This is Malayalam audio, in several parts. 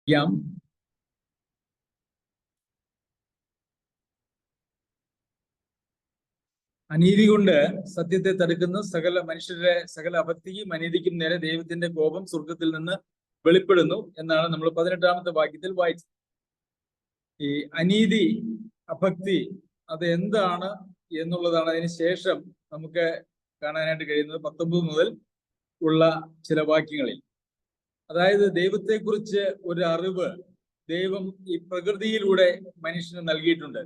യാം അനീതി കൊണ്ട് സത്യത്തെ തടുക്കുന്ന സകല അഭക്തിക്കും അനീതിക്കും നേരെ ദൈവത്തിന്റെ കോപം സ്വർഗത്തിൽ നിന്ന് വെളിപ്പെടുന്നു എന്നാണ് നമ്മൾ 18-ാമത്തെ വാക്യത്തിൽ വായിച്ചത്. ഈ അനീതി, അഭക്തി അത് എന്താണ് എന്നുള്ളതാണ് അതിന് ശേഷം നമുക്ക് കാണാനായിട്ട് കഴിയുന്നത് 19 മുതൽ ഉള്ള ചില വാക്യങ്ങളിൽ. അതായത് ദൈവത്തെക്കുറിച്ച് ഒരു അറിവ് ദൈവം ഈ പ്രകൃതിയിലൂടെ മനുഷ്യന് നൽകിയിട്ടുണ്ട്.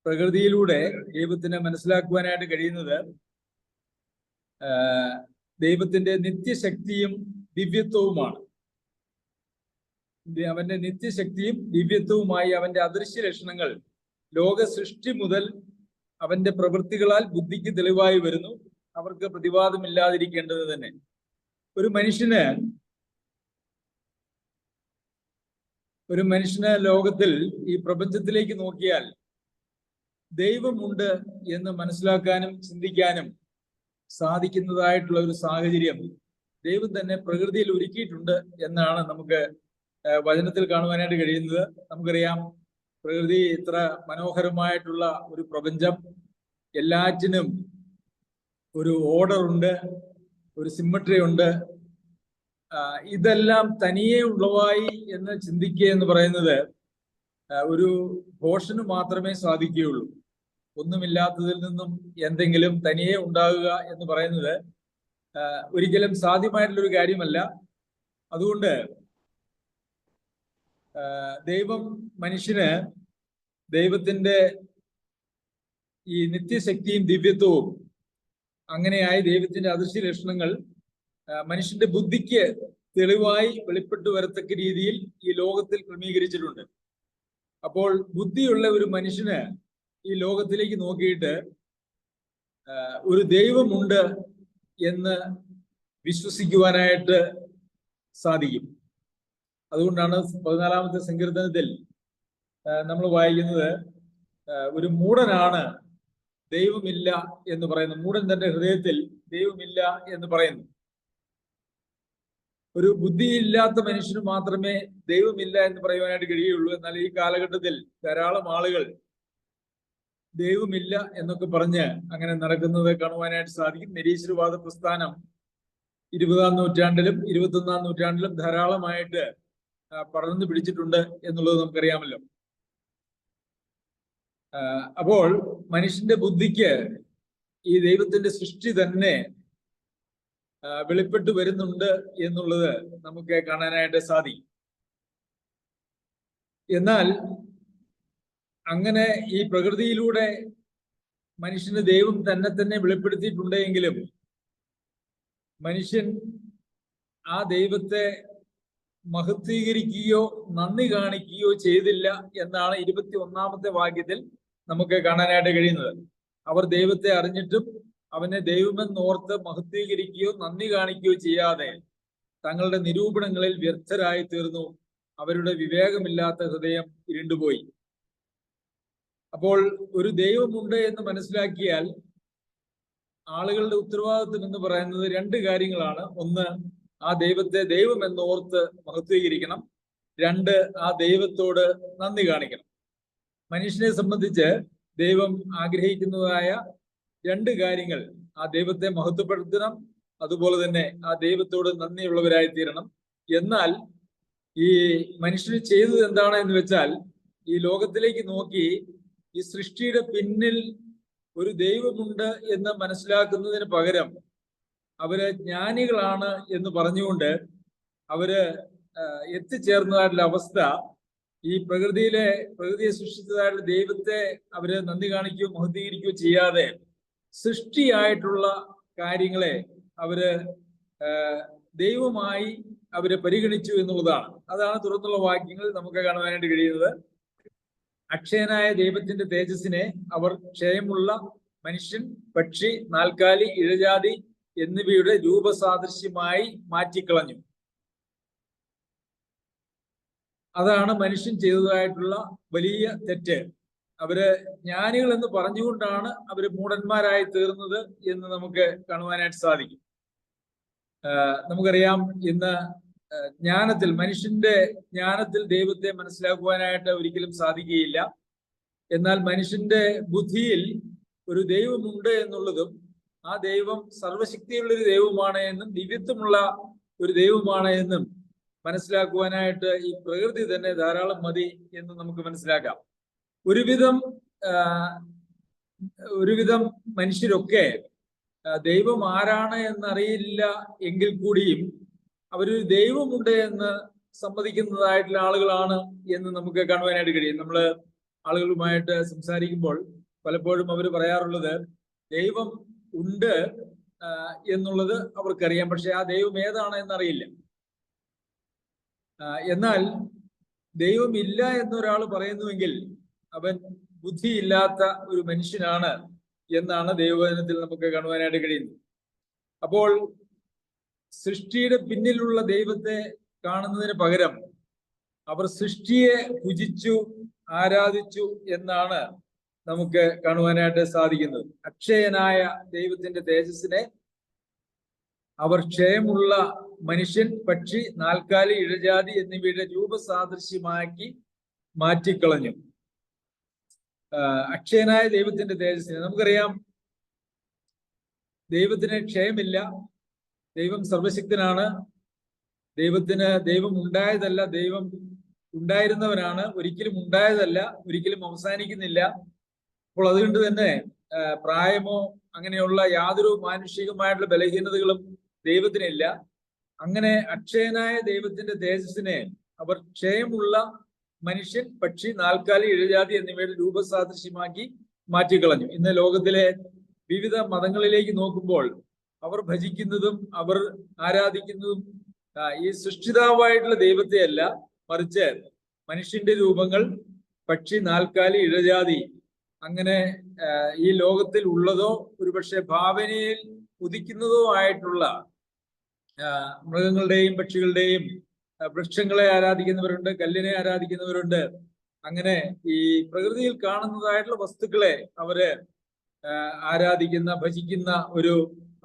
പ്രകൃതിയിലൂടെ ദൈവത്തിനെ മനസ്സിലാക്കുവാനായിട്ട് കഴിയുന്നത് ദൈവത്തിന്റെ നിത്യശക്തിയും ദിവ്യത്വവുമാണ്. അവന്റെ നിത്യശക്തിയും ദിവ്യത്വവുമായി അവന്റെ അദൃശ്യ ലക്ഷണങ്ങൾ ലോക സൃഷ്ടി മുതൽ അവന്റെ പ്രവൃത്തികളാൽ ബുദ്ധിക്ക് തെളിവായി വരുന്നു. അവർക്ക് പ്രതിവാദമില്ലാതിരിക്കേണ്ടത് തന്നെ. ഒരു മനുഷ്യന് ലോകത്തിൽ ഈ പ്രപഞ്ചത്തിലേക്ക് നോക്കിയാൽ ദൈവമുണ്ട് എന്ന് മനസ്സിലാക്കാനും ചിന്തിക്കാനും സാധിക്കുന്നതായിട്ടുള്ള ഒരു സാഹചര്യം ദൈവം തന്നെ പ്രകൃതിയിൽ ഒരുക്കിയിട്ടുണ്ട് എന്നാണ് നമുക്ക് വചനത്തിൽ കാണുവാനായിട്ട് കഴിയുന്നത്. നമുക്കറിയാം, പ്രകൃതി ഇത്ര മനോഹരമായിട്ടുള്ള ഒരു പ്രപഞ്ചം, എല്ലാറ്റിനും ഒരു ഓർഡർ ഉണ്ട്, ഒരു സിമ്മട്രി ഉണ്ട്. ഇതെല്ലാം തനിയെ ഉളവായി എന്ന് ചിന്തിക്കുക എന്ന് പറയുന്നത് ഒരു ഭോഷന് മാത്രമേ സാധിക്കുകയുള്ളൂ. ഒന്നുമില്ലാത്തതിൽ നിന്നും എന്തെങ്കിലും തനിയെ ഉണ്ടാകുക എന്ന് പറയുന്നത് ഒരിക്കലും സാധ്യമായിട്ടുള്ളൊരു കാര്യമല്ല. അതുകൊണ്ട് ദൈവം മനുഷ്യന് ദൈവത്തിന്റെ ഈ നിത്യശക്തിയും ദിവ്യത്വവും അങ്ങനെയായി ദൈവത്തിന്റെ അദൃശ്യ ലക്ഷണങ്ങൾ മനുഷ്യന്റെ ബുദ്ധിക്ക് തെളിവായി വെളിപ്പെട്ടു വരത്തക്ക രീതിയിൽ ഈ ലോകത്തിൽ ക്രമീകരിച്ചിട്ടുണ്ട്. അപ്പോൾ ബുദ്ധിയുള്ള ഒരു മനുഷ്യന് ഈ ലോകത്തിലേക്ക് നോക്കിയിട്ട് ഒരു ദൈവമുണ്ട് എന്ന് വിശ്വസിക്കുവാനായിട്ട് സാധിക്കും. അതുകൊണ്ടാണ് 14-ാമത്തെ സങ്കീർത്തനത്തിൽ നമ്മൾ വായിക്കുന്നത്, ഒരു മൂഢനാണ് ദൈവമില്ല എന്ന് പറയുന്നു. മൂഢൻ തന്റെ ഹൃദയത്തിൽ ദൈവമില്ല എന്ന് പറയുന്നു. ഒരു ബുദ്ധിയില്ലാത്ത മനുഷ്യന് മാത്രമേ ദൈവമില്ല എന്ന് പറയുവാനായിട്ട് കഴിയുള്ളൂ. എന്നാൽ ഈ കാലഘട്ടത്തിൽ ധാരാളം ആളുകൾ ദൈവമില്ല എന്നൊക്കെ പറഞ്ഞ് അങ്ങനെ നടക്കുന്നത് കാണുവാനായിട്ട് സാധിക്കും. നിരീശ്വരവാദ പ്രസ്ഥാനം 20-ാം നൂറ്റാണ്ടിലും 21-ാം നൂറ്റാണ്ടിലും ധാരാളമായിട്ട് പടർന്നു പിടിച്ചിട്ടുണ്ട് എന്നുള്ളത് നമുക്കറിയാമല്ലോ. അപ്പോൾ മനുഷ്യന്റെ ബുദ്ധിക്ക് ഈ ദൈവത്തിന്റെ സൃഷ്ടി തന്നെ വെളിപ്പെട്ടു വരുന്നുണ്ട് എന്നുള്ളത് നമുക്ക് കാണാനായിട്ട് സാധിക്കും. എന്നാൽ അങ്ങനെ ഈ പ്രകൃതിയിലൂടെ മനുഷ്യന് ദൈവം തന്നെ വെളിപ്പെടുത്തിയിട്ടുണ്ടെങ്കിലും മനുഷ്യൻ ആ ദൈവത്തെ മഹത്വീകരിക്കുകയോ നന്ദി കാണിക്കുകയോ ചെയ്തില്ല എന്നാണ് 21-ാമത്തെ വാക്യത്തിൽ നമുക്ക് കാണാനായിട്ട് കഴിയുന്നത്. അവർ ദൈവത്തെ അറിഞ്ഞിട്ടും അവനെ ദൈവമെന്നോർത്ത് മഹത്വീകരിക്കുകയോ നന്ദി കാണിക്കുകയോ ചെയ്യാതെ തങ്ങളുടെ നിരൂപണങ്ങളിൽ വ്യർത്ഥരായി തീർന്നു. അവരുടെ വിവേകമില്ലാത്ത ഹൃദയം ഇരുണ്ടുപോയി. അപ്പോൾ ഒരു ദൈവമുണ്ട് എന്ന് മനസ്സിലാക്കിയാൽ ആളുകളുടെ ഉത്തരവാദിത്വം എന്ന് പറയുന്നത് 2 കാര്യങ്ങളാണ്. ഒന്ന്, ആ ദൈവത്തെ ദൈവം എന്നോർത്ത് മഹത്വീകരിക്കണം. 2, ആ ദൈവത്തോട് നന്ദി കാണിക്കണം. മനുഷ്യനെ സംബന്ധിച്ച് ദൈവം ആഗ്രഹിക്കുന്നതായ 2 കാര്യങ്ങൾ: ആ ദൈവത്തെ മഹത്വപ്പെടുത്തണം, അതുപോലെ തന്നെ ആ ദൈവത്തോട് നന്ദിയുള്ളവരായി തീരണം. എന്നാൽ ഈ മനുഷ്യന് ചെയ്തത് എന്താണ് എന്ന് വെച്ചാൽ, ഈ ലോകത്തിലേക്ക് നോക്കി ഈ സൃഷ്ടിയുടെ പിന്നിൽ ഒരു ദൈവമുണ്ട് എന്ന് മനസ്സിലാക്കുന്നതിന് പകരം അവര് ജ്ഞാനികളാണ് എന്ന് പറഞ്ഞുകൊണ്ട് അവര് എത്തിച്ചേർന്നതായിട്ടുള്ള അവസ്ഥ, ഈ പ്രകൃതിയെ സൃഷ്ടിച്ചതായിട്ടുള്ള ദൈവത്തെ അവര് നന്ദി കാണിക്കുകയോ മഹത്വീകരിക്കുകയോ ചെയ്യാതെ സൃഷ്ടിയായിട്ടുള്ള കാര്യങ്ങളെ അവര് ദൈവമായി അവരെ പരിഗണിച്ചു എന്നുള്ളതാണ്. അതാണ് തുടർന്നുള്ള വാക്യങ്ങൾ നമുക്ക് കാണുവാനായിട്ട് കഴിയുന്നത്. അക്ഷയനായ ദൈവത്തിന്റെ തേജസ്സിനെ അവർ ക്ഷയമുള്ള മനുഷ്യൻ, പക്ഷി, നാൽക്കാലി, ഇഴജാതി എന്നിവയുടെ രൂപസാദൃശ്യമായി മാറ്റിക്കളഞ്ഞു. അതാണ് മനുഷ്യൻ ചെയ്തതായിട്ടുള്ള വലിയ തെറ്റ്. അവര് ജ്ഞാനികൾ എന്ന് പറഞ്ഞുകൊണ്ടാണ് അവര് മൂഢന്മാരായി തീർന്നത് എന്ന് നമുക്ക് കാണുവാനായിട്ട് സാധിക്കും. നമുക്കറിയാം, ഇന്ന് ജ്ഞാനത്തിൽ, മനുഷ്യന്റെ ജ്ഞാനത്തിൽ ദൈവത്തെ മനസ്സിലാക്കുവാനായിട്ട് ഒരിക്കലും സാധിക്കുകയില്ല. എന്നാൽ മനുഷ്യന്റെ ബുദ്ധിയിൽ ഒരു ദൈവമുണ്ട് എന്നുള്ളതും ആ ദൈവം സർവശക്തിയുള്ള ഒരു ദൈവമാണ് എന്നും ദിവ്യത്വമുള്ള ഒരു ദൈവമാണ് എന്നും മനസ്സിലാക്കുവാനായിട്ട് ഈ പ്രകൃതി തന്നെ ധാരാളം മതി എന്ന് നമുക്ക് മനസ്സിലാക്കാം. ഒരുവിധം മനുഷ്യരൊക്കെ ദൈവം ആരാണ് എന്നറിയില്ല എങ്കിൽ കൂടിയും അവരൊരു ദൈവമുണ്ട് എന്ന് സമ്മതിക്കുന്നതായിട്ടുള്ള ആളുകളാണ് എന്ന് നമുക്ക് കാണുവാനായിട്ട് കഴിയും. നമ്മൾ ആളുകളുമായിട്ട് സംസാരിക്കുമ്പോൾ പലപ്പോഴും അവർ പറയാറുള്ളത് ദൈവം ഉണ്ട് എന്നുള്ളത് അവർക്കറിയാം, പക്ഷെ ആ ദൈവം ഏതാണ് എന്നറിയില്ല. എന്നാൽ ദൈവം ഇല്ല എന്നൊരാൾ പറയുന്നുവെങ്കിൽ അവൻ ബുദ്ധിയില്ലാത്ത ഒരു മനുഷ്യനാണ് എന്നാണ് ദൈവവചനത്തിൽ നമുക്ക് കാണുവാനായിട്ട് കഴിയുന്നത്. അപ്പോൾ സൃഷ്ടിയുടെ പിന്നിലുള്ള ദൈവത്തെ കാണുന്നതിന് പകരം അവർ സൃഷ്ടിയെ പൂജിച്ചു ആരാധിച്ചു എന്നാണ് നമുക്ക് കാണുവാനായിട്ട് സാധിക്കുന്നത്. അക്ഷയനായ ദൈവത്തിന്റെ തേജസ്സിനെ അവർ ക്ഷയമുള്ള മനുഷ്യൻ, പക്ഷി, നാൽക്കാലി, ഇഴജാതി എന്നിവയുടെ രൂപസാദൃശ്യമാക്കി മാറ്റിക്കളഞ്ഞു. അക്ഷയനായ ദൈവത്തിന്റെ തേജസ്സിനെ നമുക്കറിയാം, ദൈവത്തിന് ക്ഷയമില്ല, ദൈവം സർവശക്തനാണ്, ദൈവം ഉണ്ടായതല്ല, ദൈവം ഉണ്ടായിരുന്നവനാണ്, ഒരിക്കലും ഉണ്ടായതല്ല, ഒരിക്കലും അവസാനിക്കുന്നില്ല. അപ്പോൾ അതുകൊണ്ട് തന്നെ പ്രായമോ അങ്ങനെയുള്ള യാതൊരു മാനുഷികമായിട്ടുള്ള ബലഹീനതകളും ദൈവത്തിനില്ല. അങ്ങനെ അക്ഷയനായ ദൈവത്തിന്റെ തേജസ്സിനെ അവർ ക്ഷയമുള്ള മനുഷ്യൻ, പക്ഷി, നാൽക്കാലി, ഇഴജാതി എന്നിവയുടെ രൂപസാദൃശ്യമാക്കി മാറ്റിക്കളഞ്ഞു. ഇന്ന് ലോകത്തിലെ വിവിധ മതങ്ങളിലേക്ക് നോക്കുമ്പോൾ അവർ ഭജിക്കുന്നതും അവർ ആരാധിക്കുന്നതും ഈ സൃഷ്ടിതാവായിട്ടുള്ള ദൈവത്തെ അല്ല, മറിച്ച് മനുഷ്യന്റെ രൂപങ്ങൾ, പക്ഷി, നാൽക്കാലി, ഇഴജാതി, അങ്ങനെ ഈ ലോകത്തിൽ ഉള്ളതോ ഒരുപക്ഷെ ഭാവനയിൽ ഉദിക്കുന്നതോ ആയിട്ടുള്ള മൃഗങ്ങളുടെയും പക്ഷികളുടെയും വൃക്ഷങ്ങളെ ആരാധിക്കുന്നവരുണ്ട്, കല്ലിനെ ആരാധിക്കുന്നവരുണ്ട്. അങ്ങനെ ഈ പ്രകൃതിയിൽ കാണുന്നതായിട്ടുള്ള വസ്തുക്കളെ അവര് ആരാധിക്കുന്ന, ഭജിക്കുന്ന ഒരു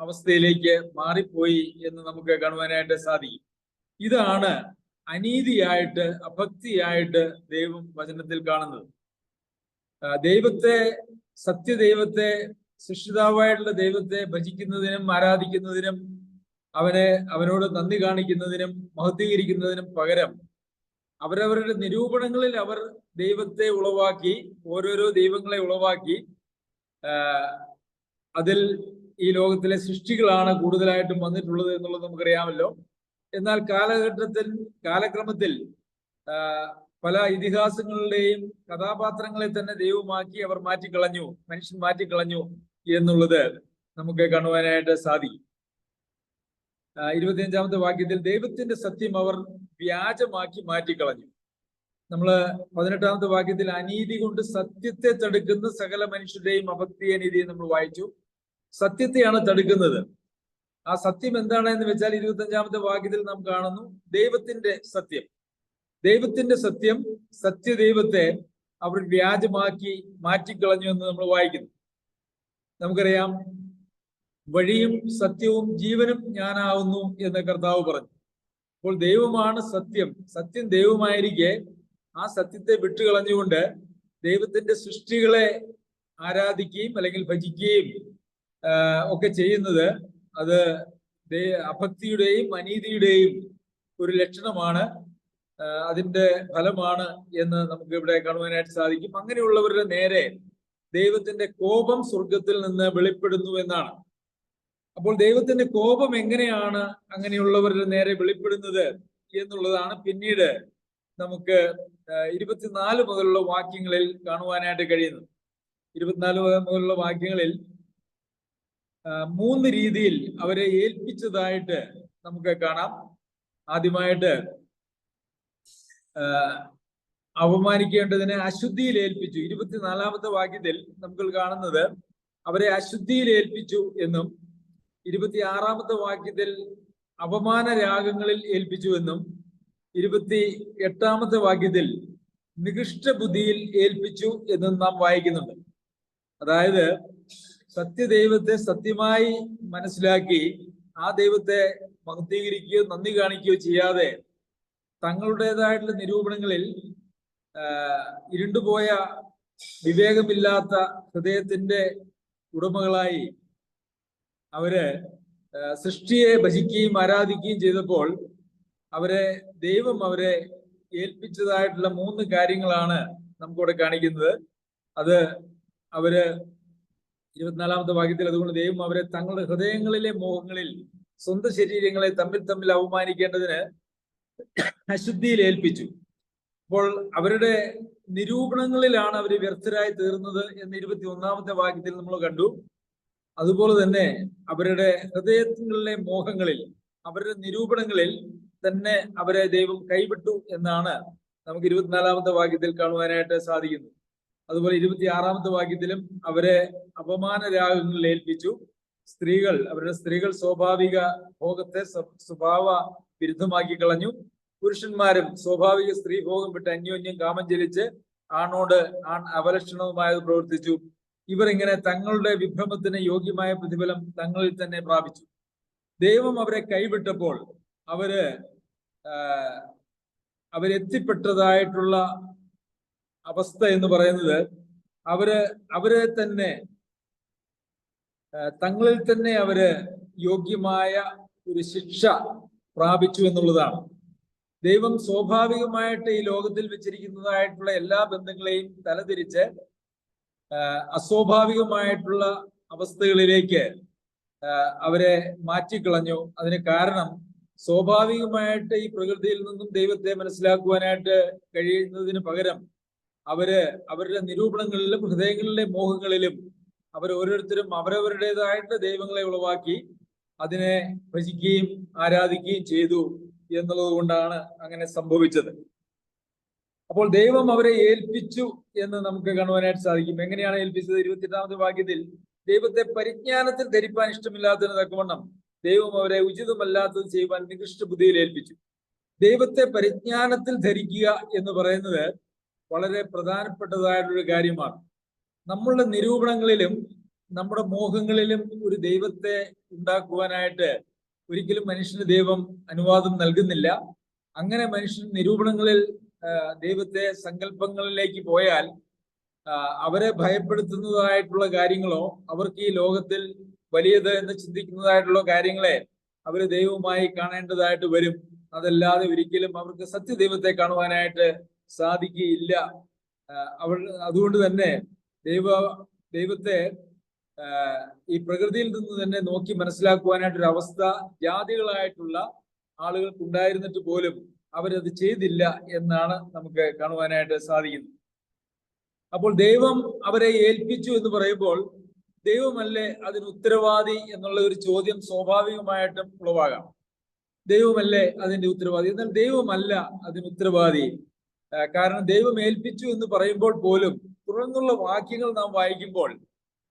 അവസ്ഥയിലേക്ക് മാറിപ്പോയി എന്ന് നമുക്ക് കാണുവാനായിട്ട് സാധിക്കും. ഇതാണ് അനീതിയായിട്ട്, അഭക്തിയായിട്ട് ദൈവം വചനത്തിൽ കാണുന്നത്. ദൈവത്തെ, സത്യദൈവത്തെ, സൃഷ്ടിതാവായിട്ടുള്ള ദൈവത്തെ ഭജിക്കുന്നതിനും ആരാധിക്കുന്നതിനും അവനോട് നന്ദി കാണിക്കുന്നതിനും മഹത്വീകരിക്കുന്നതിനും പകരം അവരവരുടെ നിരൂപണങ്ങളിൽ അവർ ദൈവത്തെ ഉളവാക്കി, ഓരോരോ ദൈവങ്ങളെ ഉളവാക്കി അതിൽ ഈ ലോകത്തിലെ സൃഷ്ടികളാണ് കൂടുതലായിട്ടും വന്നിട്ടുള്ളത് എന്നുള്ളത് നമുക്കറിയാമല്ലോ. എന്നാൽ കാലക്രമത്തിൽ പല ഇതിഹാസങ്ങളുടെയും കഥാപാത്രങ്ങളെ തന്നെ ദൈവമാക്കി അവർ മാറ്റിക്കളഞ്ഞു, മനുഷ്യൻ മാറ്റിക്കളഞ്ഞു എന്നുള്ളത് നമുക്ക് കാണുവാനായിട്ട് സാധിക്കും. 25-ാമത്തെ വാക്യത്തിൽ ദൈവത്തിന്റെ സത്യം അവർ വ്യാജമാക്കി മാറ്റിക്കളഞ്ഞു. നമ്മള് 18-ാമത്തെ വാക്യത്തിൽ അനീതി കൊണ്ട് സത്യത്തെ തടുക്കുന്ന സകല മനുഷ്യരുടെയും അഭക്തിയെ നീതിയെ നമ്മൾ വായിച്ചു. സത്യത്തെയാണ് തടുക്കുന്നത്. ആ സത്യം എന്താണ് എന്ന് വെച്ചാൽ 25-ാമത്തെ വാക്യത്തിൽ നാം കാണുന്നു ദൈവത്തിന്റെ സത്യം. ദൈവത്തിന്റെ സത്യം, സത്യദൈവത്തെ അവർ വ്യാജമാക്കി മാറ്റിക്കളഞ്ഞു എന്ന് നമ്മൾ വായിക്കുന്നു. നമുക്കറിയാം, വഴിയും സത്യവും ജീവനും ഞാനാവുന്നു എന്ന് കർത്താവ് പറഞ്ഞു. അപ്പോൾ ദൈവമാണ് സത്യം, സത്യം ദൈവമായിരിക്കെ ആ സത്യത്തെ വിട്ടുകളഞ്ഞുകൊണ്ട് ദൈവത്തിന്റെ സൃഷ്ടികളെ ആരാധിക്കുകയും അല്ലെങ്കിൽ ഭജിക്കുകയും ഒക്കെ ചെയ്യുന്നത് അത് അഭക്തിയുടെയും അനീതിയുടെയും ഒരു ലക്ഷണമാണ്, അതിന്റെ ഫലമാണ് എന്ന് നമുക്ക് ഇവിടെ കാണുവാനായിട്ട് സാധിക്കും. അങ്ങനെയുള്ളവരുടെ നേരെ ദൈവത്തിന്റെ കോപം സ്വർഗത്തിൽ നിന്ന് വെളിപ്പെടുന്നു എന്നാണ്. അപ്പോൾ ദൈവത്തിന്റെ കോപം എങ്ങനെയാണ് അങ്ങനെയുള്ളവരുടെ നേരെ വെളിപ്പെടുന്നത് എന്നുള്ളതാണ് പിന്നീട് നമുക്ക് 24 മുതലുള്ള വാക്യങ്ങളിൽ കാണുവാനായിട്ട് കഴിയുന്നത്. 24 മുതലുള്ള വാക്യങ്ങളിൽ 3 രീതിയിൽ അവരെ ഏൽപ്പിച്ചതായിട്ട് നമുക്ക് കാണാം. ആദ്യമായിട്ട് അവമാനിക്കേണ്ടതിനെ അശുദ്ധിയിൽ ഏൽപ്പിച്ചു. 24-ാമത്തെ വാക്യത്തിൽ നമുക്ക് കാണുന്നത് അവരെ അശുദ്ധിയിൽ ഏൽപ്പിച്ചു എന്നും 26-ാമത്തെ വാക്യത്തിൽ അപമാന രാഗങ്ങളിൽ ഏൽപ്പിച്ചു എന്നും 28-ാമത്തെ വാക്യത്തിൽ നികൃഷ്ട ബുദ്ധിയിൽ ഏൽപ്പിച്ചു എന്നും നാം വായിക്കുന്നുണ്ട്. അതായത് സത്യദൈവത്തെ സത്യമായി മനസ്സിലാക്കി ആ ദൈവത്തെ മഹത്വീകരിക്കുകയോ നന്ദി കാണിക്കുകയോ ചെയ്യാതെ തങ്ങളുടേതായിട്ടുള്ള നിരൂപണങ്ങളിൽ ഇരുണ്ടുപോയ വിവേകമില്ലാത്ത ഹൃദയത്തിന്റെ ഉടമകളായി അവര് സൃഷ്ടിയെ ഭജിക്കുകയും ആരാധിക്കുകയും ചെയ്തപ്പോൾ ദൈവം അവരെ ഏൽപ്പിച്ചതായിട്ടുള്ള 3 കാര്യങ്ങളാണ് നമുക്കിവിടെ കാണിക്കുന്നത്. അത് അവര് 24-ാമത്തെ വാക്യത്തിൽ, അതുകൊണ്ട് ദൈവം അവരെ തങ്ങളുടെ ഹൃദയങ്ങളിലെ മോഹങ്ങളിൽ സ്വന്തം ശരീരങ്ങളെ തമ്മിൽ അവമാനിക്കേണ്ടതിന് അശുദ്ധിയിൽ ഏൽപ്പിച്ചു. അപ്പോൾ അവരുടെ നിരൂപണങ്ങളിലാണ് അവർ വ്യർത്ഥരായി തീർന്നത് എന്ന് 21-ാമത്തെ വാക്യത്തിൽ നമ്മൾ കണ്ടു. അതുപോലെ തന്നെ അവരുടെ ഹൃദയങ്ങളിലെ മോഹങ്ങളിൽ, അവരുടെ നിരൂപണങ്ങളിൽ തന്നെ അവരെ ദൈവം കൈവിട്ടു എന്നാണ് നമുക്ക് 24-ാമത്തെ വാക്യത്തിൽ കാണുവാനായിട്ട് സാധിക്കുന്നത്. അതുപോലെ 26-ാമത്തെ വാക്യത്തിലും അവരെ അപമാന രാഗങ്ങളിൽ ഏൽപ്പിച്ചു. അവരുടെ സ്ത്രീകൾ സ്വാഭാവിക ഭോഗത്തെ സ്വഭാവ വിരുദ്ധമാക്കി കളഞ്ഞു. പുരുഷന്മാരും സ്വാഭാവിക സ്ത്രീഭോഗം വിട്ട് അന്യോന്യം കാമം ജലിച്ച് ആണോട് അവലക്ഷണവുമായത് പ്രവർത്തിച്ചു. ഇവർ ഇങ്ങനെ തങ്ങളുടെ വിഭ്രമത്തിന് യോഗ്യമായ പ്രതിഫലം തങ്ങളിൽ തന്നെ പ്രാപിച്ചു. ദൈവം അവരെ കൈവിട്ടപ്പോൾ അവരെത്തിപ്പെട്ടതായിട്ടുള്ള അവസ്ഥ എന്ന് പറയുന്നത് അവരെ തന്നെ തങ്ങളിൽ തന്നെ യോഗ്യമായ ഒരു ശിക്ഷ പ്രാപിച്ചു എന്നുള്ളതാണ്. ദൈവം സ്വാഭാവികമായിട്ട് ഈ ലോകത്തിൽ വെച്ചിരിക്കുന്നതായിട്ടുള്ള എല്ലാ ബന്ധങ്ങളെയും തലതിരിച്ച് അസ്വാഭാവികമായിട്ടുള്ള അവസ്ഥകളിലേക്ക് അവരെ മാറ്റിക്കളഞ്ഞു. അതിന് കാരണം സ്വാഭാവികമായിട്ട് ഈ പ്രകൃതിയിൽ നിന്നും ദൈവത്തെ മനസ്സിലാക്കുവാനായിട്ട് കഴിയുന്നതിന് പകരം അവരുടെ നിരൂപണങ്ങളിലും ഹൃദയങ്ങളിലെ മോഹങ്ങളിലും ഓരോരുത്തരും അവരവരുടേതായിട്ട് ദൈവങ്ങളെ ഉളവാക്കി അതിനെ ഭജിക്കുകയും ആരാധിക്കുകയും ചെയ്തു എന്നുള്ളത് കൊണ്ടാണ് അങ്ങനെ സംഭവിച്ചത്. അപ്പോൾ ദൈവം അവരെ ഏൽപ്പിച്ചു എന്ന് നമുക്ക് കാണുവാനായിട്ട് സാധിക്കും. എങ്ങനെയാണ് ഏൽപ്പിച്ചത്? 28-ാമത്തെ വാക്യത്തിൽ, ദൈവത്തെ പരിജ്ഞാനത്തിൽ ധരിപ്പാൻ ഇഷ്ടമില്ലാത്തതിന് തക്കവണ്ണം ദൈവം അവരെ ഉചിതമല്ലാത്തത് ചെയ്യുവാൻ നികൃഷ്ട ബുദ്ധിയിൽ ഏൽപ്പിച്ചു. ദൈവത്തെ പരിജ്ഞാനത്തിൽ ധരിക്കുക എന്ന് പറയുന്നത് വളരെ പ്രധാനപ്പെട്ടതായിട്ടുള്ളൊരു കാര്യമാണ്. നമ്മളുടെ നിരൂപണങ്ങളിലും നമ്മുടെ മോഹങ്ങളിലും ഒരു ദൈവത്തെ ഉണ്ടാക്കുവാനായിട്ട് ഒരിക്കലും മനുഷ്യന് ദൈവം അനുവാദം നൽകുന്നില്ല. അങ്ങനെ മനുഷ്യൻ നിരൂപണങ്ങളിൽ ദൈവത്തെ സങ്കല്പങ്ങളിലേക്ക് പോയാൽ അവരെ ഭയപ്പെടുത്തുന്നതായിട്ടുള്ള കാര്യങ്ങളോ അവർക്ക് ഈ ലോകത്തിൽ വലിയത് എന്ന് ചിന്തിക്കുന്നതായിട്ടുള്ള കാര്യങ്ങളെ ദൈവമായി കാണേണ്ടതായിട്ട് വരും. അതല്ലാതെ ഒരിക്കലും അവർക്ക് സത്യദൈവത്തെ കാണുവാനായിട്ട് സാധിക്കുകയില്ല. അതുകൊണ്ട് തന്നെ ദൈവത്തെ ഈ പ്രകൃതിയിൽ നിന്ന് തന്നെ നോക്കി മനസ്സിലാക്കുവാനായിട്ടൊരു അവസ്ഥ ജാതികളായിട്ടുള്ള ആളുകൾക്ക് ഉണ്ടായിരുന്നിട്ട് പോലും അവരത് ചെയ്തില്ല എന്നാണ് നമുക്ക് കാണുവാനായിട്ട് സാധിക്കുന്നത്. അപ്പോൾ ദൈവം അവരെ ഏൽപ്പിച്ചു എന്ന് പറയുമ്പോൾ ദൈവമല്ലേ അതിന് ഉത്തരവാദി എന്നുള്ള ഒരു ചോദ്യം സ്വാഭാവികമായിട്ടും ഉളവാകാം. ദൈവമല്ലേ അതിന്റെ ഉത്തരവാദി? എന്നാൽ ദൈവമല്ല അതിന് ഉത്തരവാദി. കാരണം ദൈവം ഏൽപ്പിച്ചു എന്ന് പറയുമ്പോൾ പോലും തുടർന്നുള്ള വാക്യങ്ങൾ നാം വായിക്കുമ്പോൾ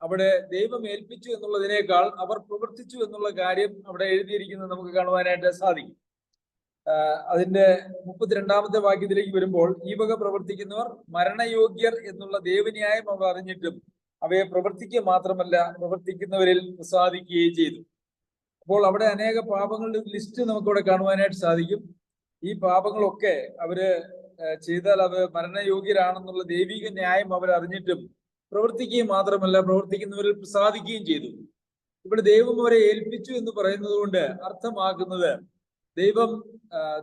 അവിടെ ദൈവം ഏൽപ്പിച്ചു എന്നുള്ളതിനേക്കാൾ അവർ പ്രവർത്തിച്ചു എന്നുള്ള കാര്യം അവിടെ എഴുതിയിരിക്കുന്നത് നമുക്ക് കാണുവാനായിട്ട് സാധിക്കും. അതിന്റെ 32-ാമത്തെ വാക്യത്തിലേക്ക് വരുമ്പോൾ, ഈ വക പ്രവർത്തിക്കുന്നവർ മരണയോഗ്യർ എന്നുള്ള ദൈവന്യായം അവർ അറിഞ്ഞിട്ടും അവയെ പ്രവർത്തിക്കുക മാത്രമല്ല പ്രവർത്തിക്കുന്നവരിൽ പ്രസാദിക്കുകയും ചെയ്തു. അപ്പോൾ അവിടെ അനേക പാപങ്ങളുടെ ലിസ്റ്റ് നമുക്കവിടെ കാണുവാനായിട്ട് സാധിക്കും. ഈ പാപങ്ങളൊക്കെ ചെയ്താൽ അവർ മരണയോഗ്യരാണെന്നുള്ള ദൈവിക ന്യായം അവർ അറിഞ്ഞിട്ടും പ്രവർത്തിക്കുകയും മാത്രമല്ല പ്രവർത്തിക്കുന്നവരിൽ പ്രസാദിക്കുകയും ചെയ്തു. ഇവിടെ ദൈവം അവരെ ഏൽപ്പിച്ചു എന്ന് പറയുന്നത് കൊണ്ട് അർത്ഥമാക്കുന്നത്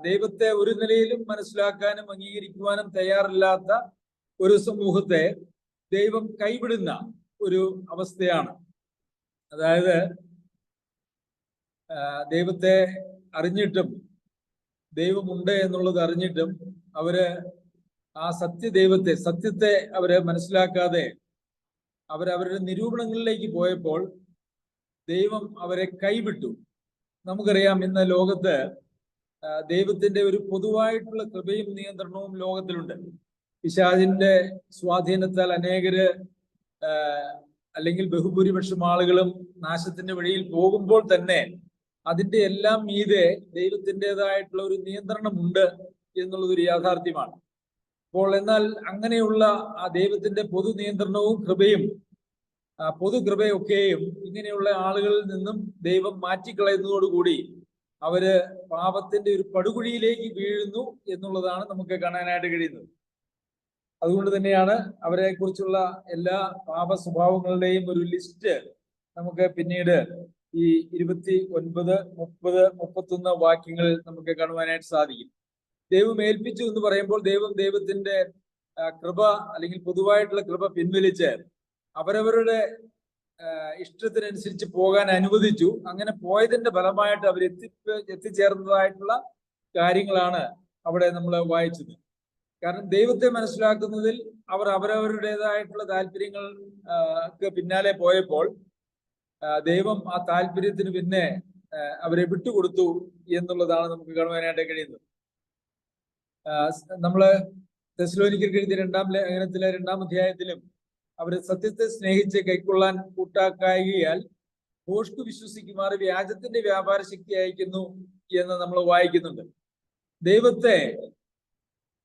ദൈവത്തെ ഒരു നിലയിലും മനസ്സിലാക്കാനും അംഗീകരിക്കുവാനും തയ്യാറില്ലാത്ത ഒരു സമൂഹത്തെ ദൈവം കൈവിടുന്ന ഒരു അവസ്ഥയാണ്. അതായത് ദൈവത്തെ അറിഞ്ഞിട്ടും ദൈവമുണ്ട് എന്നുള്ളത് അറിഞ്ഞിട്ടും ആ സത്യത്തെ മനസ്സിലാക്കാതെ അവരുടെ നിരൂപണങ്ങളിലേക്ക് പോയപ്പോൾ ദൈവം അവരെ കൈവിട്ടു. നമുക്കറിയാം, ഇന്ന് ലോകത്ത് ദൈവത്തിന്റെ ഒരു പൊതുവായിട്ടുള്ള കൃപയും നിയന്ത്രണവും ലോകത്തിലുണ്ട്. പിശാചിന്റെ സ്വാധീനത്താൽ അനേകര് അല്ലെങ്കിൽ ബഹുഭൂരിപക്ഷം ആളുകളും നാശത്തിന്റെ വഴിയിൽ പോകുമ്പോൾ തന്നെ അതിന്റെ എല്ലാം മീതെ ദൈവത്തിൻ്റെതായിട്ടുള്ള ഒരു നിയന്ത്രണമുണ്ട് എന്നുള്ളതൊരു യാഥാർത്ഥ്യമാണ്. അപ്പോൾ എന്നാൽ അങ്ങനെയുള്ള ആ ദൈവത്തിന്റെ പൊതു നിയന്ത്രണവും കൃപയും പൊതു കൃപയൊക്കെയും ഇങ്ങനെയുള്ള ആളുകളിൽ നിന്നും ദൈവം മാറ്റിക്കളയുന്നതോടുകൂടി അവര് പാപത്തിന്റെ ഒരു പടുകുഴിയിലേക്ക് വീഴുന്നു എന്നുള്ളതാണ് നമുക്ക് കാണാനായിട്ട് കഴിയുന്നത്. അതുകൊണ്ട് തന്നെയാണ് അവരെ കുറിച്ചുള്ള എല്ലാ പാപ സ്വഭാവങ്ങളുടെയും ഒരു ലിസ്റ്റ് നമുക്ക് പിന്നീട് ഈ 29, 30, 31 വാക്യങ്ങളിൽ നമുക്ക് കാണുവാനായിട്ട് സാധിക്കും. ദൈവം ഏൽപ്പിച്ചു എന്ന് പറയുമ്പോൾ ദൈവത്തിന്റെ കൃപ അല്ലെങ്കിൽ പൊതുവായിട്ടുള്ള കൃപ പിൻവലിച്ച് അവരവരുടെ ഇഷ്ടത്തിനനുസരിച്ച് പോകാൻ അനുവദിച്ചു. അങ്ങനെ പോയതിന്റെ ഫലമായിട്ട് അവർ എത്തിച്ചേർന്നതായിട്ടുള്ള കാര്യങ്ങളാണ് അവിടെ നമ്മൾ വായിച്ചത്. കാരണം ദൈവത്തെ മനസ്സിലാക്കുന്നതിൽ അവർ അവരവരുടേതായിട്ടുള്ള താല്പര്യങ്ങൾക്ക് പിന്നാലെ പോയപ്പോൾ ദൈവം ആ താല്പര്യത്തിന് പിന്നെ അവരെ വിട്ടുകൊടുത്തു എന്നുള്ളതാണ് നമുക്ക് കാണുവാനായിട്ട് കഴിയുന്നത്. നമ്മള് തെസ്സലോനിക്കർക്ക് എഴുതിയ 2-ാം ലേഖനത്തിലെ 2-ാം അധ്യായത്തിലും അവര് സത്യത്തെ സ്നേഹിച്ച് കൈക്കൊള്ളാൻ കൂട്ടാക്കായികയാൽ ഭോഷ്കു വിശ്വസിക്കുമാർ വ്യാജത്തിന്റെ വ്യാപാര ശക്തി അയക്കുന്നു എന്ന് നമ്മൾ വായിക്കുന്നുണ്ട്.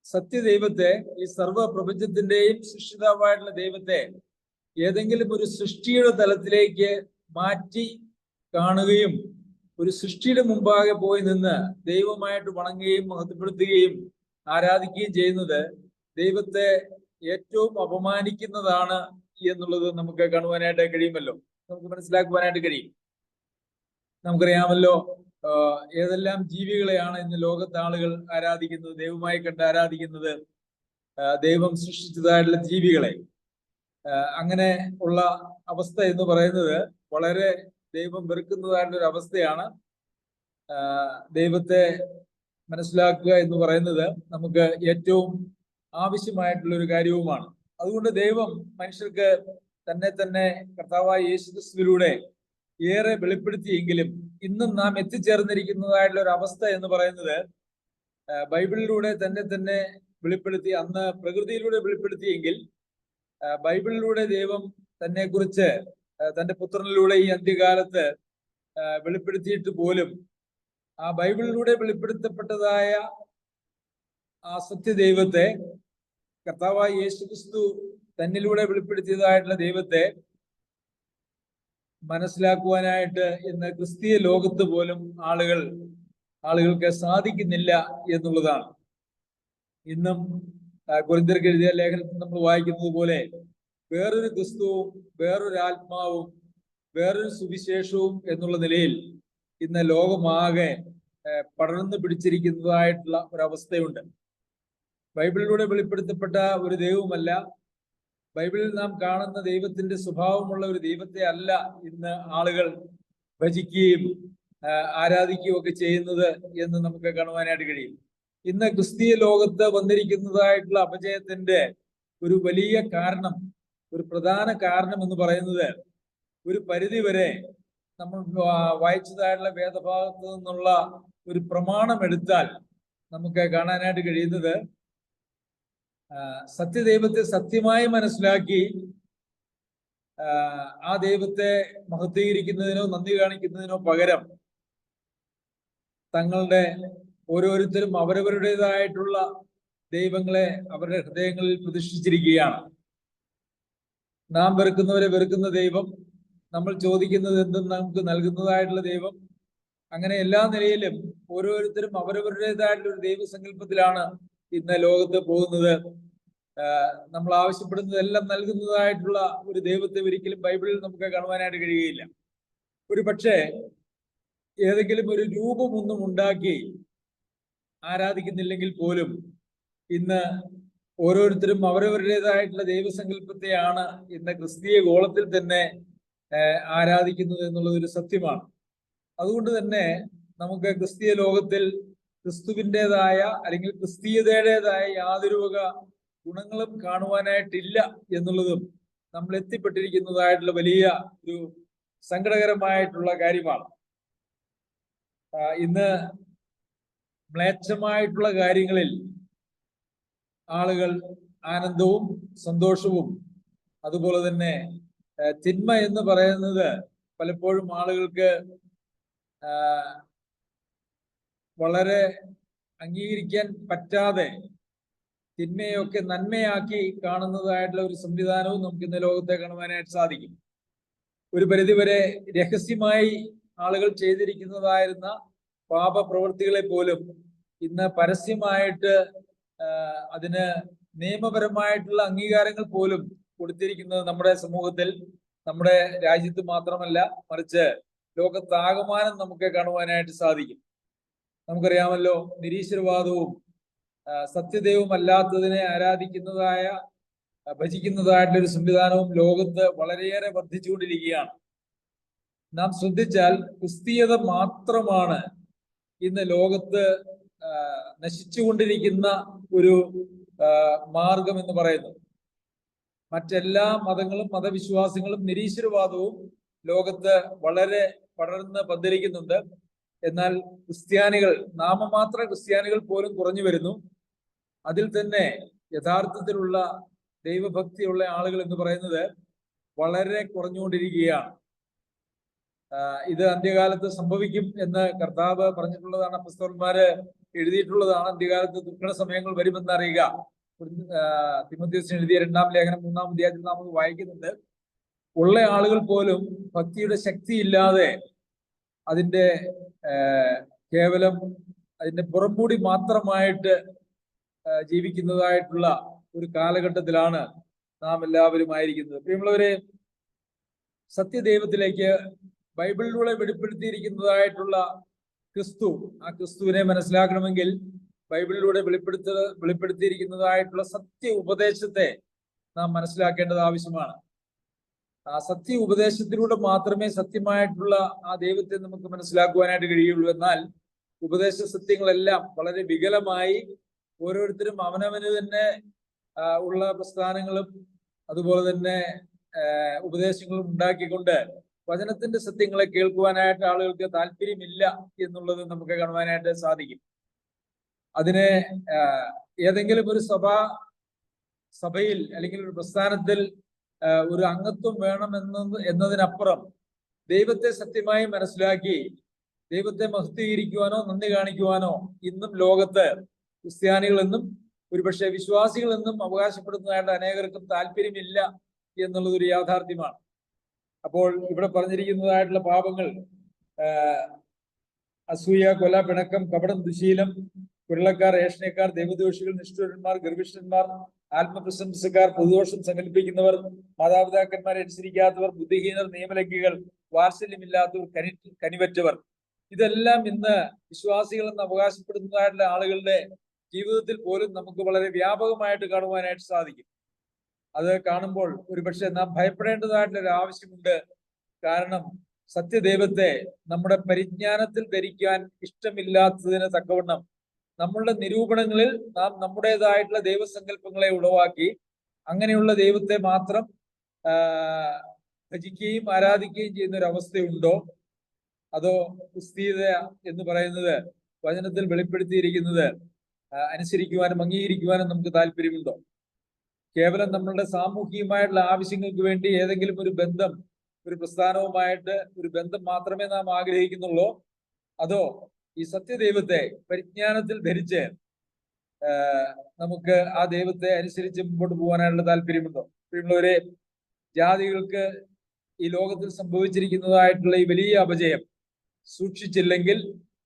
സത്യദൈവത്തെ, ഈ സർവ്വ പ്രപഞ്ചത്തിന്റെയും സൃഷ്ടിതാവായിട്ടുള്ള ദൈവത്തെ ഏതെങ്കിലും ഒരു സൃഷ്ടിയുടെ തലത്തിലേക്ക് മാറ്റി കാണുകയും ഒരു സൃഷ്ടിയുടെ മുമ്പാകെ പോയി നിന്ന് ദൈവമായിട്ട് വണങ്ങുകയും മഹത്വപ്പെടുത്തുകയും ആരാധിക്കുകയും ചെയ്യുന്നത് ദൈവത്തെ ഏറ്റവും അപമാനിക്കുന്നതാണ് എന്നുള്ളത് നമുക്ക് കാണുവാനായിട്ട് കഴിയുമല്ലോ, നമുക്ക് മനസ്സിലാക്കുവാനായിട്ട് കഴിയും. നമുക്കറിയാമല്ലോ ഏതെല്ലാം ജീവികളെയാണ് ഇന്ന് ലോകത്തെ ആളുകൾ ആരാധിക്കുന്നത്, ദൈവമായി കണ്ട് ആരാധിക്കുന്നത്, ദൈവം സൃഷ്ടിച്ചതായിട്ടുള്ള ജീവികളെ. അങ്ങനെ ഉള്ള അവസ്ഥ എന്ന് പറയുന്നത് വളരെ ദൈവം വെറുക്കുന്നതായിട്ടുള്ള ഒരു അവസ്ഥയാണ്. ദൈവത്തെ മനസ്സിലാക്കുക എന്ന് പറയുന്നത് നമുക്ക് ഏറ്റവും ആവശ്യമായിട്ടുള്ള ഒരു കാര്യവുമാണ്. അതുകൊണ്ട് ദൈവം മനുഷ്യർക്ക് തന്നെ കർത്താവായ യേശുക്രിസ്തുവിലൂടെ ഏറെ വെളിപ്പെടുത്തിയെങ്കിലും ഇന്നും നാം എത്തിച്ചേർന്നിരിക്കുന്നതായിട്ടുള്ള ഒരു അവസ്ഥ എന്ന് പറയുന്നത് ബൈബിളിലൂടെ തന്നെ വെളിപ്പെടുത്തി, അന്ന് പ്രകൃതിയിലൂടെ വെളിപ്പെടുത്തിയെങ്കിൽ ബൈബിളിലൂടെ ദൈവം തന്നെ കുറിച്ച് തന്റെ പുത്രനിലൂടെ ഈ അന്ത്യകാലത്ത് വെളിപ്പെടുത്തിയിട്ട് പോലും ആ ബൈബിളിലൂടെ വെളിപ്പെടുത്തപ്പെട്ടതായ ആ സത്യദൈവത്തെ, കർത്താവായ യേശുക്രിസ്തു തന്നിലൂടെ വെളിപ്പെടുത്തിയതായിട്ടുള്ള ദൈവത്തെ മനസ്സിലാക്കുവാനായിട്ട് ഇന്ന് ക്രിസ്തീയ ലോകത്ത് പോലും ആളുകൾക്ക് സാധിക്കുന്നില്ല എന്നുള്ളതാണ്. ഇന്നും കൊരിന്ത്യർക്ക് എഴുതിയ ലേഖനത്തിൽ നമ്മൾ വായിക്കുന്നത് പോലെ വേറൊരു ക്രിസ്തുവും വേറൊരു ആത്മാവും വേറൊരു സുവിശേഷവും എന്നുള്ള നിലയിൽ ഇന്ന് ലോകമാകെ പടർന്നു പിടിച്ചിരിക്കുന്നതായിട്ടുള്ള ഒരവസ്ഥയുണ്ട്. ബൈബിളിലൂടെ വെളിപ്പെടുത്തപ്പെട്ട ഒരു ദൈവമല്ല, ബൈബിളിൽ നാം കാണുന്ന ദൈവത്തിന്റെ സ്വഭാവമുള്ള ഒരു ദൈവത്തെ അല്ല ഇന്ന് ആളുകൾ ഭജിക്കുകയും ആരാധിക്കുകയും ഒക്കെ ചെയ്യുന്നത് എന്ന് നമുക്ക് കാണുവാനായിട്ട് കഴിയും. ഇന്ന് ക്രിസ്തീയ ലോകത്ത് വന്നിരിക്കുന്നതായിട്ടുള്ള അപജയത്തിന്റെ ഒരു വലിയ കാരണം, ഒരു പ്രധാന കാരണം എന്ന് പറയുന്നത് ഒരു പരിധി വരെ നമ്മൾ വായിച്ചതായിട്ടുള്ള വേദഭാഗത്ത് നിന്നുള്ള ഒരു പ്രമാണം എടുത്താൽ നമുക്ക് കാണാനായിട്ട് കഴിയുന്നത് സത്യദൈവത്തെ സത്യമായി മനസ്സിലാക്കി ആ ദൈവത്തെ മഹത്വീകരിക്കുന്നതിനോ നന്ദി കാണിക്കുന്നതിനോ പകരം തങ്ങളുടെ ഓരോരുത്തരും അവരവരുടേതായിട്ടുള്ള ദൈവങ്ങളെ അവരുടെ ഹൃദയങ്ങളിൽ പ്രതിഷ്ഠിച്ചിരിക്കുകയാണ്. നാം വെറുക്കുന്നവരെ വെറുക്കുന്ന ദൈവം, നമ്മൾ ചോദിക്കുന്നത് എന്തും നമുക്ക് നൽകുന്നതായിട്ടുള്ള ദൈവം, അങ്ങനെ എല്ലാ നിലയിലും ഓരോരുത്തരും അവരവരുടേതായിട്ടുള്ള ഒരു ദൈവസങ്കല്പത്തിലാണ് ഇന്ന് ലോകത്ത് പോകുന്നത്. നമ്മൾ ആവശ്യപ്പെടുന്നതെല്ലാം നൽകുന്നതായിട്ടുള്ള ഒരു ദൈവത്തെ ഒരിക്കലും ബൈബിളിൽ നമുക്ക് കാണുവാനായിട്ട് കഴിയുകയില്ല. ഒരു പക്ഷേ ഏതെങ്കിലും ഒരു രൂപമൊന്നും ഉണ്ടാക്കി ആരാധിക്കുന്നില്ലെങ്കിൽ പോലും ഇന്ന് ഓരോരുത്തരും അവരവരുടേതായിട്ടുള്ള ദൈവസങ്കല്പത്തെയാണ് ഇന്ന് ക്രിസ്തീയ ഗോളത്തിൽ തന്നെ ആരാധിക്കുന്നത് എന്നുള്ളത് ഒരു സത്യമാണ്. അതുകൊണ്ട് തന്നെ നമുക്ക് ക്രിസ്തീയ ലോകത്തിൽ ക്രിസ്തുവിൻ്റെതായ അല്ലെങ്കിൽ ക്രിസ്തീയതയുടേതായ യാതൊരു വക ഗുണങ്ങളും കാണുവാനായിട്ടില്ല എന്നുള്ളതും നമ്മൾ എത്തിപ്പെട്ടിരിക്കുന്നതായിട്ടുള്ള വലിയ ഒരു സങ്കടകരമായിട്ടുള്ള കാര്യമാണ്. ഇന്ന് മ്ലേച്ഛമായിട്ടുള്ള കാര്യങ്ങളിൽ ആളുകൾ ആനന്ദവും സന്തോഷവും, അതുപോലെ തന്നെ തിന്മ എന്ന് പറയുന്നത് പലപ്പോഴും ആളുകൾക്ക് വളരെ അംഗീകരിക്കാൻ പറ്റാതെ തിന്മയൊക്കെ നന്മയാക്കി കാണുന്നതായിട്ടുള്ള ഒരു സംവിധാനവും നമുക്ക് ഇന്ന് ലോകത്തെ കാണുവാനായിട്ട് സാധിക്കും. ഒരു പരിധിവരെ രഹസ്യമായി ആളുകൾ ചെയ്തിരിക്കുന്നതായിരുന്ന പാപപ്രവൃത്തികളെ പോലും ഇന്ന് പരസ്യമായിട്ട് അതിന് നിയമപരമായിട്ടുള്ള അംഗീകാരങ്ങൾ പോലും കൊടുത്തിരിക്കുന്നത് നമ്മുടെ സമൂഹത്തിൽ, നമ്മുടെ രാജ്യത്ത് മാത്രമല്ല, മറിച്ച് ലോകത്താകമാനം നമുക്ക് കാണുവാനായിട്ട് സാധിക്കും. നമുക്കറിയാമല്ലോ, നിരീശ്വരവാദവും സത്യദൈവം അല്ലാത്തതിനെ ആരാധിക്കുന്നതായ ഭജിക്കുന്നതായിട്ടുള്ള ഒരു സംവിധാനവും ലോകത്ത് വളരെയേറെ വർദ്ധിച്ചുകൊണ്ടിരിക്കുകയാണ്. നാം ശ്രദ്ധിച്ചാൽ ക്രിസ്തീയത മാത്രമാണ് ഇന്ന് ലോകത്ത് നശിച്ചുകൊണ്ടിരിക്കുന്ന ഒരു മാർഗം എന്ന് പറയുന്നത്. മറ്റെല്ലാ മതങ്ങളും മതവിശ്വാസങ്ങളും നിരീശ്വരവാദവും ലോകത്ത് വളരെ പടർന്ന് പന്തലിക്കുന്നുണ്ട്. എന്നാൽ ക്രിസ്ത്യാനികൾ, നാമമാത്ര ക്രിസ്ത്യാനികൾ പോലും കുറഞ്ഞു വരുന്നു. അതിൽ തന്നെ യഥാർത്ഥത്തിലുള്ള ദൈവഭക്തിയുള്ള ആളുകൾ എന്ന് പറയുന്നത് വളരെ കുറഞ്ഞുകൊണ്ടിരിക്കുകയാണ്. ഇത് അന്ത്യകാലത്ത് സംഭവിക്കും എന്ന് കർത്താവ് പറഞ്ഞിട്ടുള്ളതാണ്, അപ്പോസ്തലന്മാര് എഴുതിയിട്ടുള്ളതാണ്. അന്ത്യകാലത്ത് ദുഃഖ സമയങ്ങൾ വരുമെന്ന് അറിയുക. തിമോഥെയോസിന് എഴുതിയ 2-ാം ലേഖനം 3-ാം അധ്യായത്തിൽ നാം വായിക്കുന്നുണ്ട്. ഉള്ള ആളുകൾ പോലും ഭക്തിയുടെ ശക്തി ഇല്ലാതെ അതിന്റെ കേവലം അതിന്റെ പുറംമൂടി മാത്രമായിട്ട് ജീവിക്കുന്നതായിട്ടുള്ള ഒരു കാലഘട്ടത്തിലാണ് നാം എല്ലാവരും ആയിരിക്കുന്നത്. പ്രിയമുള്ളവരെ, സത്യദൈവത്തിലേക്ക് ബൈബിളിലൂടെ വെളിപ്പെടുത്തിയിരിക്കുന്നതായിട്ടുള്ള ക്രിസ്തു, ആ ക്രിസ്തുവിനെ മനസ്സിലാക്കണമെങ്കിൽ ബൈബിളിലൂടെ വെളിപ്പെടുത്തിയിരിക്കുന്നതായിട്ടുള്ള സത്യ ഉപദേശത്തെ നാം മനസ്സിലാക്കേണ്ടത് ആവശ്യമാണ്. ആ സത്യ ഉപദേശത്തിലൂടെ മാത്രമേ സത്യമായിട്ടുള്ള ആ ദൈവത്തെ നമുക്ക് മനസ്സിലാക്കുവാനായിട്ട് കഴിയുള്ളൂ. എന്നാൽ ഉപദേശ സത്യങ്ങളെല്ലാം വളരെ വികലമായി ഓരോരുത്തരും അവനവന് തന്നെ ഉള്ള പ്രസ്ഥാനങ്ങളും അതുപോലെ തന്നെ ഉപദേശങ്ങളും ഉണ്ടാക്കിക്കൊണ്ട് വചനത്തിന്റെ സത്യങ്ങളെ കേൾക്കുവാനായിട്ട് ആളുകൾക്ക് താല്പര്യമില്ല എന്നുള്ളത് നമുക്ക് കാണുവാനായിട്ട് സാധിക്കും. അതിനെ ഏതെങ്കിലും ഒരു സഭയിൽ അല്ലെങ്കിൽ ഒരു പ്രസ്ഥാനത്തിൽ ഒരു അംഗത്വം വേണം എന്നതിനപ്പുറം ദൈവത്തെ സത്യമായി മനസ്സിലാക്കി ദൈവത്തെ മഹത്വീകരിക്കുവാനോ നന്ദി കാണിക്കുവാനോ ഇന്നും ലോകത്ത് ക്രിസ്ത്യാനികളെന്നും ഒരുപക്ഷെ വിശ്വാസികളെന്നും അവകാശപ്പെടുന്നതായിട്ട് അനേകർക്കും താല്പര്യമില്ല എന്നുള്ളതൊരു യാഥാർത്ഥ്യമാണ്. അപ്പോൾ ഇവിടെ പറഞ്ഞിരിക്കുന്നതായിട്ടുള്ള പാപങ്ങൾ അസൂയ, കൊല, പിണക്കം, കപടം, ദുശീലം, കുരുളക്കാർ, ഏഷണക്കാർ, ദൈവദോഷികൾ, നിഷ്ഠൂരന്മാർ, ഗർഭിഷ്ഠന്മാർ, ആത്മപ്രശംസക്കാർ, പൊതുദോഷം സങ്കല്പിക്കുന്നവർ, മാതാപിതാക്കന്മാരെ അനുസരിക്കാത്തവർ, ബുദ്ധിഹീനർ, നിയമലംഘികൾ, വാത്സല്യമില്ലാത്തവർ, കനിവറ്റവർ, ഇതെല്ലാം ഇന്ന് വിശ്വാസികൾ എന്ന് അവകാശപ്പെടുന്നതായിട്ടുള്ള ആളുകളുടെ ജീവിതത്തിൽ പോലും നമുക്ക് വളരെ വ്യാപകമായിട്ട് കാണുവാനായിട്ട് സാധിക്കും. അത് കാണുമ്പോൾ ഒരുപക്ഷെ നാം ഭയപ്പെടേണ്ടതായിട്ടുള്ള ഒരു ആവശ്യമുണ്ട്. കാരണം സത്യദൈവത്തെ നമ്മുടെ പരിജ്ഞാനത്തിൽ ധരിക്കാൻ ഇഷ്ടമില്ലാത്തതിന് തക്കവണ്ണം നമ്മളുടെ നിരൂപണങ്ങളിൽ നാം നമ്മുടേതായിട്ടുള്ള ദൈവസങ്കല്പങ്ങളെ ഉളവാക്കി അങ്ങനെയുള്ള ദൈവത്തെ മാത്രം ഭജിക്കുകയും ആരാധിക്കുകയും ചെയ്യുന്ന ഒരു അവസ്ഥയുണ്ടോ? അതോ ക്രിസ്തീയത എന്ന് പറയുന്നത് വചനത്തിൽ വെളിപ്പെടുത്തിയിരിക്കുന്നത് അനുസരിക്കുവാനും അംഗീകരിക്കുവാനും നമുക്ക് താല്പര്യമുണ്ടോ? കേവലം നമ്മളുടെ സാമൂഹികമായിട്ടുള്ള ആവശ്യങ്ങൾക്ക് വേണ്ടി ഏതെങ്കിലും ഒരു ബന്ധം, ഒരു പ്രസ്ഥാനവുമായിട്ട് ഒരു ബന്ധം മാത്രമേ നാം ആഗ്രഹിക്കുന്നുള്ളൂ? അതോ ഈ സത്യദൈവത്തെ പരിജ്ഞാനത്തിൽ ധരിച്ച് നമുക്ക് ആ ദൈവത്തെ അനുസരിച്ച് മുമ്പോട്ട് പോകാനായിട്ടുള്ള താല്പര്യമുണ്ടോ? പ്രിയമുള്ളവരെ, ജാതികൾക്ക് ഈ ലോകത്തിൽ സംഭവിച്ചിരിക്കുന്നതായിട്ടുള്ള ഈ വലിയ അപജയം സൂക്ഷിച്ചില്ലെങ്കിൽ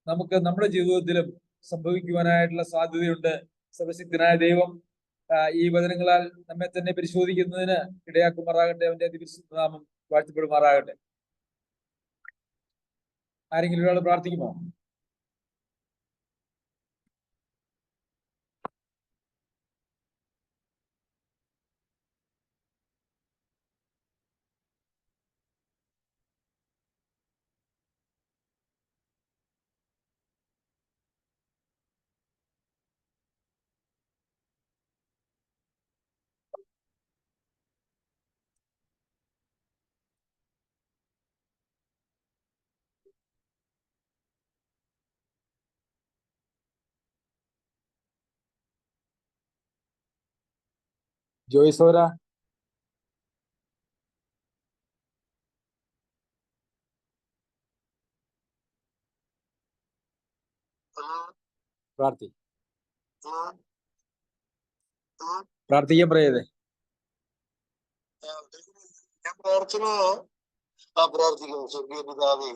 നമുക്ക് നമ്മുടെ ജീവിതത്തിലും സംഭവിക്കുവാനായിട്ടുള്ള സാധ്യതയുണ്ട്. സർവശക്തനായ ദൈവം ഈ വചനങ്ങളാൽ നമ്മെ തന്നെ പരിശോധിക്കുന്നതിന് ഇടയാക്കുമാറാകട്ടെ. അവന്റെ അതിപരിശുദ്ധ നാമം വാഴ്ത്തപ്പെടുമാറാകട്ടെ. ആരെങ്കിലും ഒരാൾ പ്രാർത്ഥിക്കുമോ? ജോയ്സോര, പ്രാർത്ഥിക്കാൻ പറയതേ. ഞാൻ പ്രാർത്ഥിക്കുന്നു. സ്വർഗീയ പിതാവേ,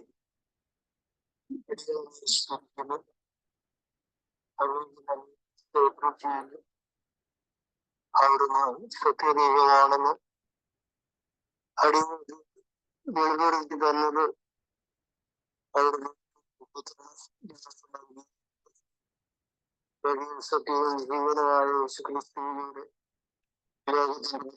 അവിടുന്ന് സത്യദൈവമാണെന്ന് അടിമതി വെളിപ്പെടുത്തി തന്നത് അവിടുന്ന് സത്യവും ജീവനമായ യേശുക്രിസ്തുവിലൂടെ ലോകത്തിന്റെ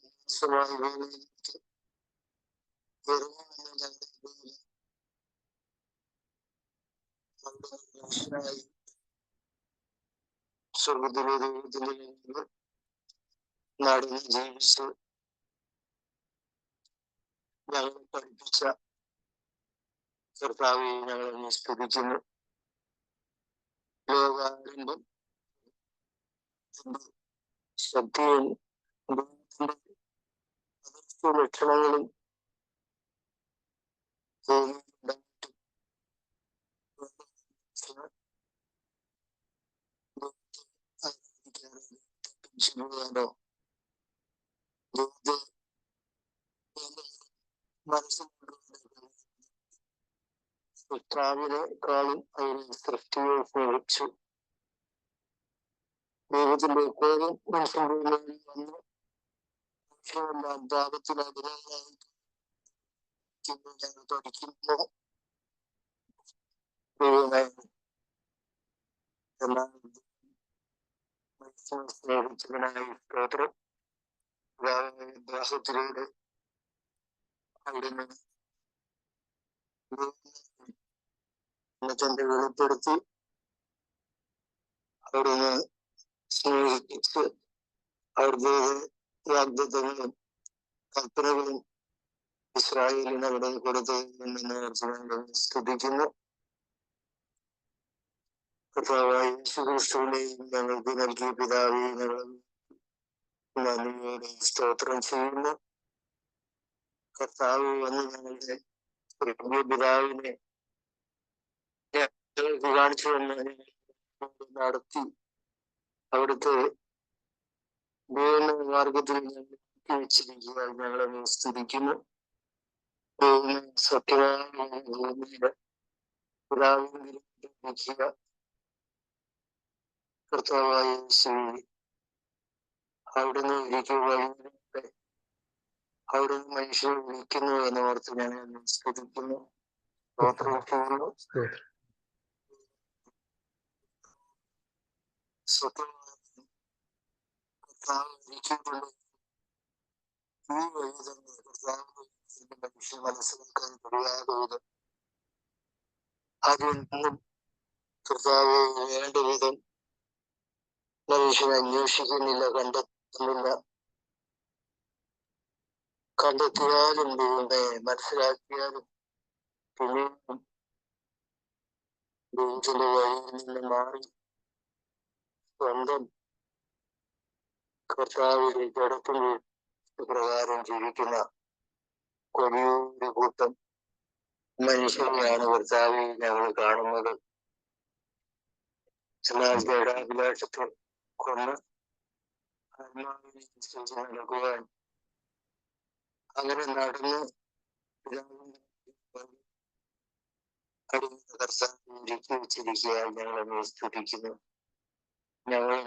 മനുഷ്യനായി സ്വർഗത്തിലെ ദൈവത്തിന്റെ നാടിനെ ജീവിച്ച് ഞങ്ങളെ പഠിപ്പിച്ച കർത്താവെ ഞങ്ങളെ സ്തുതിക്കുന്നു. ലോകാരംഭം ശക്തിയും അതിർത്തി ലക്ഷണങ്ങളും സൃഷ്ടാവിനെക്കാളും അതിനെ സൃഷ്ടിയെ സ്നേഹിച്ചു. ദൈവത്തിന്റെ കോപം മനുഷ്യന്റെ വന്ന് മനുഷ്യനെല്ലാം പാപത്തിനെതിരായി ഞങ്ങൾ പഠിക്കുന്നു. എന്നാൽ മനുഷ്യനെ സ്നേഹിച്ചതിനായി സ്തോത്രം. ദാഹത്തിലൂടെ അവിടുന്ന് തന്റെ വെളിപ്പെടുത്തി അവിടുന്ന് സ്നേഹിച്ച് അവിടുത്തെ വാഗ്ദത്തങ്ങളും കൽപ്പനകളും ഇസ്രായേലിന് അവിടെ കൊടുത്തതെന്ന് സ്തുതിക്കുന്നു. കർത്താവായ യേശുക്രിസ്തുവിനെയും ഞങ്ങൾക്ക് നൽകിയ പിതാവെ ഞങ്ങൾ നന്ദിയോടെ സ്തോത്രം ചെയ്യുന്നു. കർത്താവ് വന്ന് ഞങ്ങളുടെ പിതാവിനെ ഞങ്ങൾക്ക് കാണിച്ചു വന്ന് നടത്തി അവിടുത്തെ മാർഗത്തിൽ വെച്ചിരിക്കുക ഞങ്ങളെ സ്തുതിക്കുന്നു. സത്യമായ ഭൂമിയുടെ പിതാവിനെ കർത്താവായ യേശുവേ അവിടുന്ന് ഇരിക്കുക അവിടുന്ന് മനുഷ്യനെ വിളിക്കുന്നു എന്ന് ഓർത്ത് ഞാൻ സ്തുതിക്കുന്നു. ഈ വഴി തന്നെ മനുഷ്യ മനസ്സിലാക്കാൻ കഴിയാതെ വിധം അതൊന്നും കർത്താവ് വേണ്ട വിധം മനുഷ്യൻ അന്വേഷിക്കുന്നില്ല, കണ്ടെത്തുന്നില്ല. കണ്ടെത്തിയാലും ദൈവമേ മനസ്സിലാക്കിയാലും പിന്നെയും ദൈവത്തിന്റെ വഴിയിൽ നിന്ന് മാറി സ്വന്തം കർത്താവിലേക്ക് അടുക്കുമ്പോൾ പ്രകാരം ജീവിക്കുന്ന കൊടിയൊരു കൂട്ടം മനുഷ്യരെയാണ് കർത്താവിൽ ഞങ്ങൾ കാണുന്നത്. എന്നാൽ ജഡാഭിലാഷത്തെ കൊന്ന് ആത്മാവിനനുസരിച്ച് നടക്കുവാൻ അങ്ങനെ നടന്ന് കർത്താവ് ഒരുക്കി വെച്ചിരിക്കുക. ഞങ്ങളെ സ്തുതിക്കുന്നു. ഞങ്ങൾ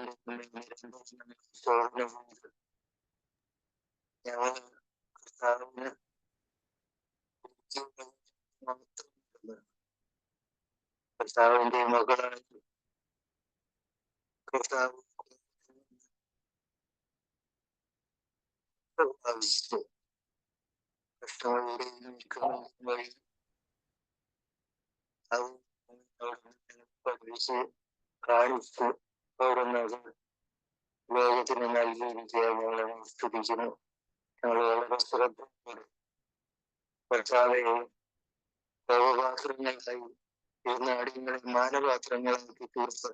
കർത്താവിന് കർത്താവിന്റെ മകളായി കർത്താവ് കഷ്ടങ്ങളുടെയും വഴി പഠിച്ച് കാണിച്ച് ഓടുന്നത് ലോകത്തിന് നൽകിയിരിക്കുക. ഞങ്ങളെ സ്തുതിക്കുന്നു. ഞങ്ങൾ വളരെ ശ്രദ്ധയോടെ കർത്താവെ ലോകപാത്രങ്ങളായി ഇരുന്ന അടിയങ്ങളെ മാനപാത്രങ്ങളാക്കി തീർത്ത്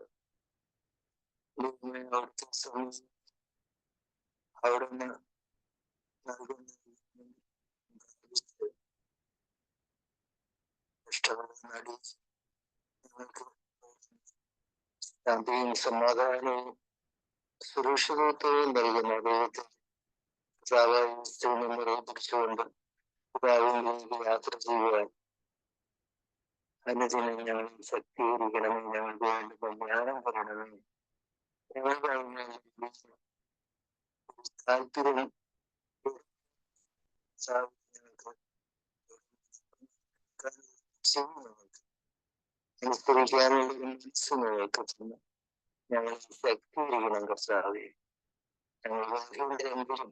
അവിടുന്ന് നൽകുന്ന ഇഷ്ടപ്പെടുന്ന ഞങ്ങൾക്ക് ശാന്തിയും സമാധാനവും സുരക്ഷിതത്വവും നൽകുന്ന ദൈവത്തെ പ്രാധാന്യത്തിൽ നിന്ന് ഉറപ്പിച്ചുകൊണ്ട് യാത്ര ചെയ്യുവാൻ അനുദിനം ഞങ്ങൾ ശക്തീകരിക്കണമേ, ഞങ്ങൾക്ക് വേണ്ട ജ്ഞാനം തരണമേ, ഞങ്ങൾക്ക് താല്പര്യം അനുസരിക്കാനുള്ള ഒരു മനസ്സ് ഞങ്ങൾക്ക് തന്നു. ഞങ്ങൾ ശക്തീകരിക്കണം കർത്താവേ. ഞങ്ങൾ എന്തെങ്കിലും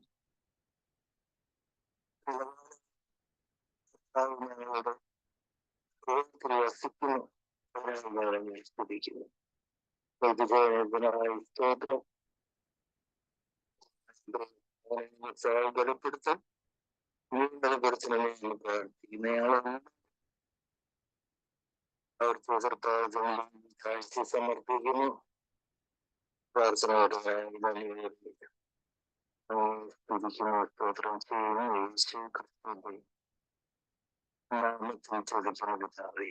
ഞങ്ങളുടെ ഹൃദയത്തിൽ വസിക്കുന്നു ഞങ്ങളെ സ്തുതിക്കുന്നു. സ്തോത്രം ബലപ്പെടുത്താൻ ബലപ്പെടുത്തണമെന്ന് നമ്മൾ പ്രാർത്ഥിക്കുന്നു. ഞങ്ങളൊന്നും അവർക്ക് കാഴ്ച സമർപ്പിക്കുന്നു. പ്രാർത്ഥനയോടെ സ്തുതിക്കുന്നു, സ്തോത്രം ചെയ്യുന്നു. യേശു ക്രിസ്തുവിന്റെ നാമത്തിൽ ചോദിക്കുന്നത്.